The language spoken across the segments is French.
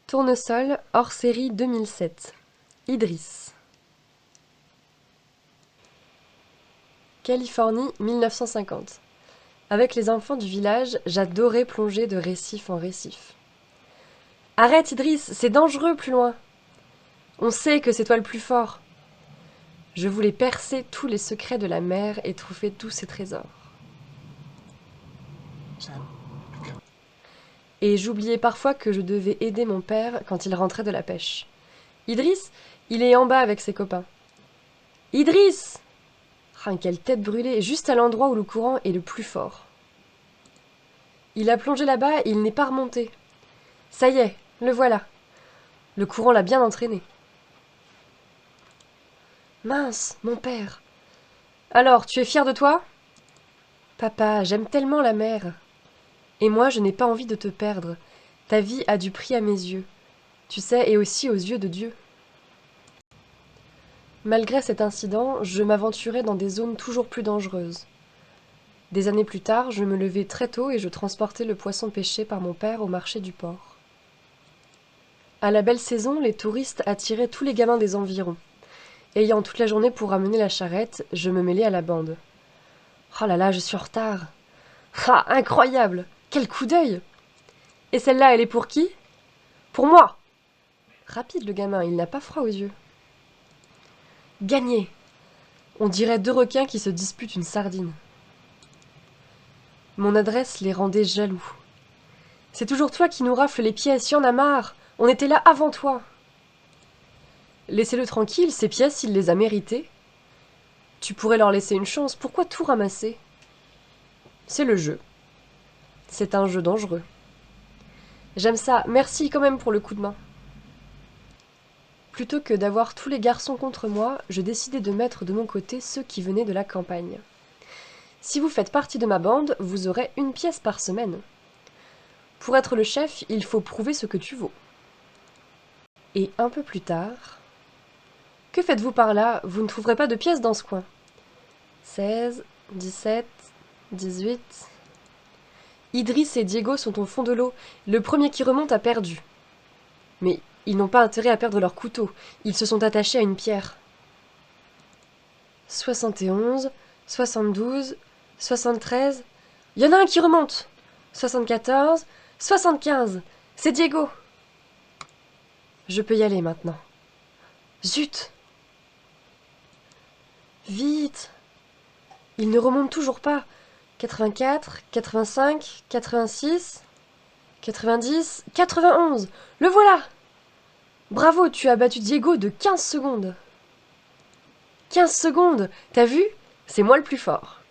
Tournesol, hors série 2007. Idriss. Californie, 1950. Avec les enfants du village, j'adorais plonger de récif en récif. Arrête, Idriss, c'est dangereux plus loin. On sait que c'est toi le plus fort. Je voulais percer tous les secrets de la mer et trouver tous ses trésors. Et j'oubliais parfois que je devais aider mon père quand il rentrait de la pêche. Idriss, il est en bas avec ses copains. Idriss! Ah, quelle tête brûlée, juste à l'endroit où le courant est le plus fort. Il a plongé là-bas et il n'est pas remonté. Ça y est, le voilà. Le courant l'a bien entraîné. Mince, mon père. Alors, tu es fier de toi? Papa, j'aime tellement la mer. Et moi, je n'ai pas envie de te perdre. Ta vie a du prix à mes yeux. Tu sais, et aussi aux yeux de Dieu. Malgré cet incident, je m'aventurais dans des zones toujours plus dangereuses. Des années plus tard, je me levais très tôt et je transportais le poisson pêché par mon père au marché du port. À la belle saison, les touristes attiraient tous les gamins des environs. Ayant toute la journée pour ramener la charrette, je me mêlais à la bande. Oh là là, je suis en retard. Ah, incroyable! Quel coup d'œil! Et celle-là, elle est pour qui? Pour moi! Rapide le gamin, il n'a pas froid aux yeux. Gagné! On dirait deux requins qui se disputent une sardine. Mon adresse les rendait jaloux. C'est toujours toi qui nous rafles les pièces, y en a marre! On était là avant toi! Laissez-le tranquille, ces pièces, il les a méritées. Tu pourrais leur laisser une chance, pourquoi tout ramasser? C'est le jeu. C'est un jeu dangereux. J'aime ça, merci quand même pour le coup de main. Plutôt que d'avoir tous les garçons contre moi, je décidai de mettre de mon côté ceux qui venaient de la campagne. Si vous faites partie de ma bande, vous aurez une pièce par semaine. Pour être le chef, il faut prouver ce que tu vaux. Et un peu plus tard... Que faites-vous par là? Vous ne trouverez pas de pièces dans ce coin. 16, 17, 18... Idriss et Diego sont au fond de l'eau. Le premier qui remonte a perdu. Mais ils n'ont pas intérêt à perdre leur couteau. Ils se sont attachés à une pierre. 71, 72, 73... Il y en a un qui remonte. 74, 75... C'est Diego. Je peux y aller maintenant. Zut! Vite! Il ne remonte toujours pas. 84, 85, 86, 90, 91. Le voilà! Bravo, tu as battu Diego de 15 secondes. 15 secondes! T'as vu? C'est moi le plus fort.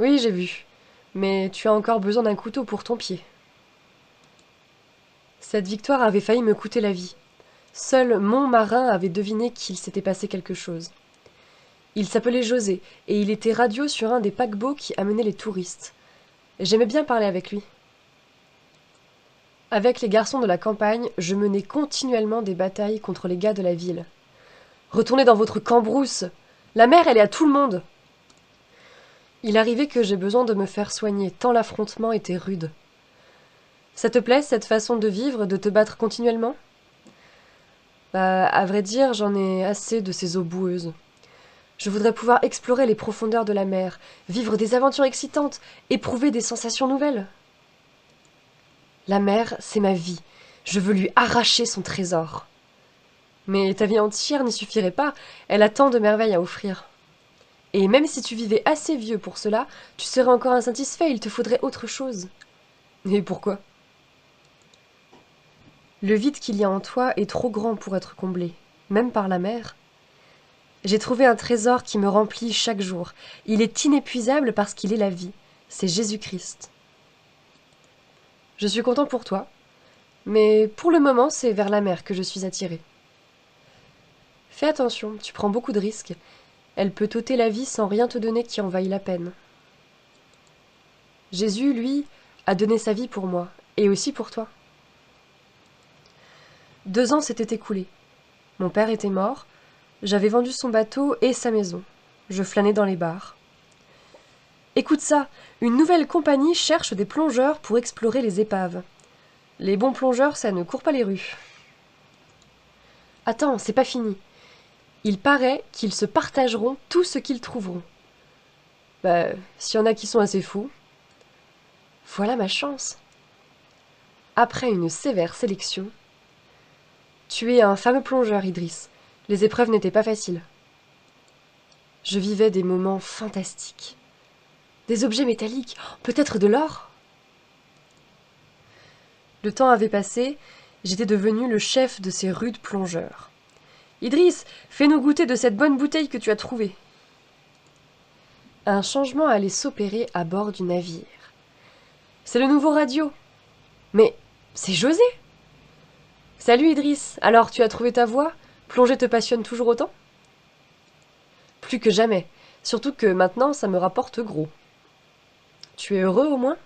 Oui, j'ai vu. Mais tu as encore besoin d'un couteau pour ton pied. Cette victoire avait failli me coûter la vie. Seul mon marin avait deviné qu'il s'était passé quelque chose. Il s'appelait José, et il était radio sur un des paquebots qui amenait les touristes. J'aimais bien parler avec lui. Avec les garçons de la campagne, je menais continuellement des batailles contre les gars de la ville. Retournez dans votre cambrousse! La mer, elle est à tout le monde! Il arrivait que j'ai besoin de me faire soigner, tant l'affrontement était rude. Ça te plaît, cette façon de vivre, de te battre continuellement? Bah, à vrai dire, j'en ai assez de ces eaux boueuses. Je voudrais pouvoir explorer les profondeurs de la mer, vivre des aventures excitantes, éprouver des sensations nouvelles. La mer, c'est ma vie. Je veux lui arracher son trésor. Mais ta vie entière n'y suffirait pas, elle a tant de merveilles à offrir. Et même si tu vivais assez vieux pour cela, tu serais encore insatisfait, il te faudrait autre chose. Et pourquoi? Le vide qu'il y a en toi est trop grand pour être comblé, même par la mer. J'ai trouvé un trésor qui me remplit chaque jour. Il est inépuisable parce qu'il est la vie. C'est Jésus-Christ. Je suis content pour toi, mais pour le moment, c'est vers la mer que je suis attirée. Fais attention, tu prends beaucoup de risques. Elle peut t'ôter la vie sans rien te donner qui en vaille la peine. Jésus, lui, a donné sa vie pour moi, et aussi pour toi. 2 ans s'étaient écoulés. Mon père était mort, j'avais vendu son bateau et sa maison. Je flânais dans les bars. Écoute ça, une nouvelle compagnie cherche des plongeurs pour explorer les épaves. Les bons plongeurs, ça ne court pas les rues. Attends, c'est pas fini. Il paraît qu'ils se partageront tout ce qu'ils trouveront. Bah, s'il y en a qui sont assez fous. Voilà ma chance. Après une sévère sélection, tu es un fameux plongeur, Idriss. Les épreuves n'étaient pas faciles. Je vivais des moments fantastiques. Des objets métalliques, peut-être de l'or? Le temps avait passé, j'étais devenu le chef de ces rudes plongeurs. Idriss, fais-nous goûter de cette bonne bouteille que tu as trouvée. Un changement allait s'opérer à bord du navire. C'est le nouveau radio. Mais c'est José. Salut Idriss, alors tu as trouvé ta voie? Plonger te passionne toujours autant? Plus que jamais, surtout que maintenant ça me rapporte gros. Tu es heureux au moins?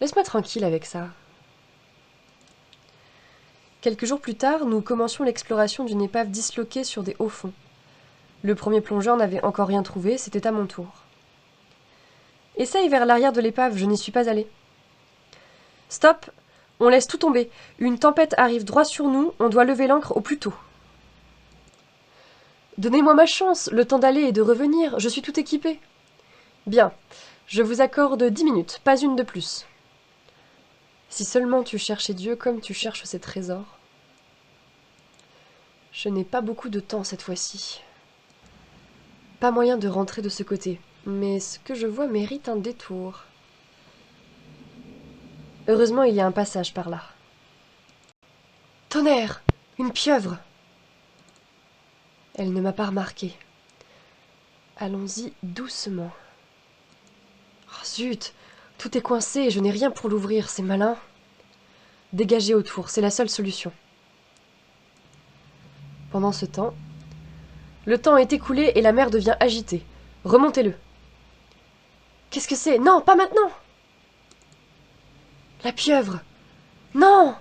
Laisse-moi tranquille avec ça. Quelques jours plus tard, nous commencions l'exploration d'une épave disloquée sur des hauts fonds. Le premier plongeur n'avait encore rien trouvé, c'était à mon tour. Essaye vers l'arrière de l'épave, je n'y suis pas allé. Stop! On laisse tout tomber. Une tempête arrive droit sur nous, on doit lever l'ancre au plus tôt. Donnez-moi ma chance, le temps d'aller et de revenir, je suis tout équipé. Bien, je vous accorde 10 minutes, pas une de plus. Si seulement tu cherchais Dieu comme tu cherches ces trésors. Je n'ai pas beaucoup de temps cette fois-ci. Pas moyen de rentrer de ce côté, mais ce que je vois mérite un détour. Heureusement, il y a un passage par là. Tonnerre! Une pieuvre! Elle ne m'a pas remarqué. Allons-y doucement. Oh, zut! Tout est coincé et je n'ai rien pour l'ouvrir, c'est malin. Dégagez autour, c'est la seule solution. Pendant ce temps, le temps est écoulé et la mer devient agitée. Remontez-le. Qu'est-ce que c'est? Non, pas maintenant! La pieuvre! Non!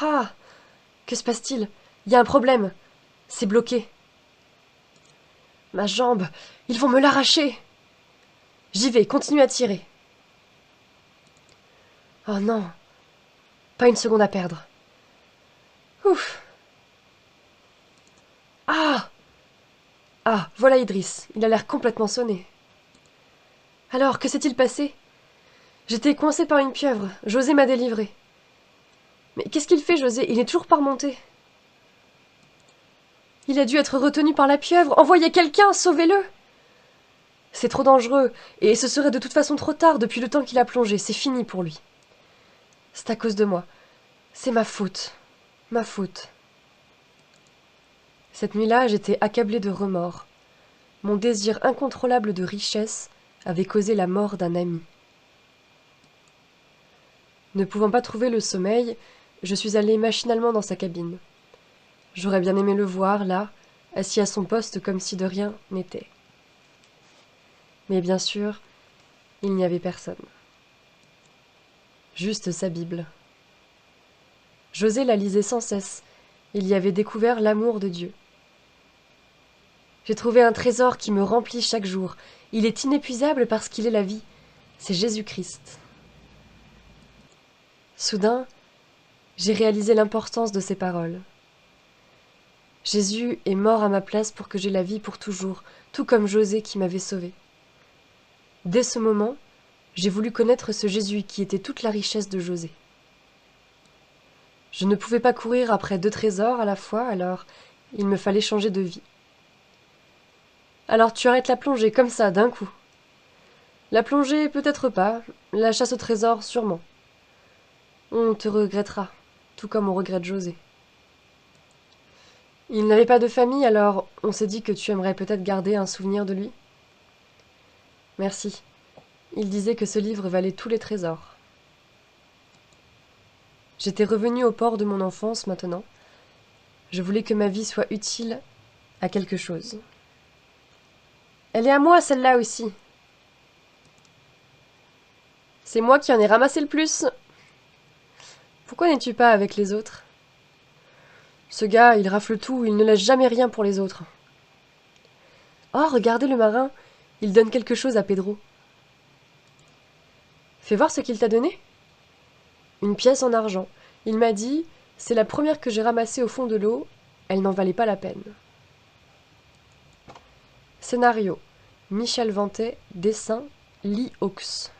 Ah! Que se passe-t-il? Il y a un problème. C'est bloqué. Ma jambe! Ils vont me l'arracher! J'y vais, continue à tirer. Oh non! Pas une seconde à perdre. Ouf! Ah! Ah, voilà Idriss. Il a l'air complètement sonné. Alors, que s'est-il passé? J'étais coincé par une pieuvre. José m'a délivré. Mais qu'est-ce qu'il fait, José? Il n'est toujours pas remonté. Il a dû être retenu par la pieuvre. Envoyez quelqu'un, sauvez-le! C'est trop dangereux, et ce serait de toute façon trop tard depuis le temps qu'il a plongé. C'est fini pour lui. C'est à cause de moi. C'est ma faute. Ma faute. Cette nuit-là, j'étais accablée de remords. Mon désir incontrôlable de richesse avait causé la mort d'un ami. Ne pouvant pas trouver le sommeil, je suis allée machinalement dans sa cabine. J'aurais bien aimé le voir, là, assis à son poste comme si de rien n'était. Mais bien sûr, il n'y avait personne. Juste sa Bible. José la lisait sans cesse. Il y avait découvert l'amour de Dieu. J'ai trouvé un trésor qui me remplit chaque jour. Il est inépuisable parce qu'il est la vie. C'est Jésus-Christ. Soudain, j'ai réalisé l'importance de ces paroles. Jésus est mort à ma place pour que j'aie la vie pour toujours, tout comme José qui m'avait sauvée. Dès ce moment, j'ai voulu connaître ce Jésus qui était toute la richesse de José. Je ne pouvais pas courir après 2 trésors à la fois, alors il me fallait changer de vie. Alors tu arrêtes la plongée comme ça, d'un coup. La plongée, peut-être pas, la chasse au trésor, sûrement. On te regrettera, tout comme on regrette José. Il n'avait pas de famille, alors on s'est dit que tu aimerais peut-être garder un souvenir de lui. Merci. Il disait que ce livre valait tous les trésors. J'étais revenue au port de mon enfance maintenant. Je voulais que ma vie soit utile à quelque chose. Elle est à moi, celle-là aussi. C'est moi qui en ai ramassé le plus. Pourquoi n'es-tu pas avec les autres? Ce gars, il rafle tout, il ne laisse jamais rien pour les autres. Oh, regardez le marin, il donne quelque chose à Pedro. Fais voir ce qu'il t'a donné. Une pièce en argent. Il m'a dit C'est la première que j'ai ramassée au fond de l'eau, elle n'en valait pas la peine. Scénario: Michel Vantet, dessin: Lee Hawks.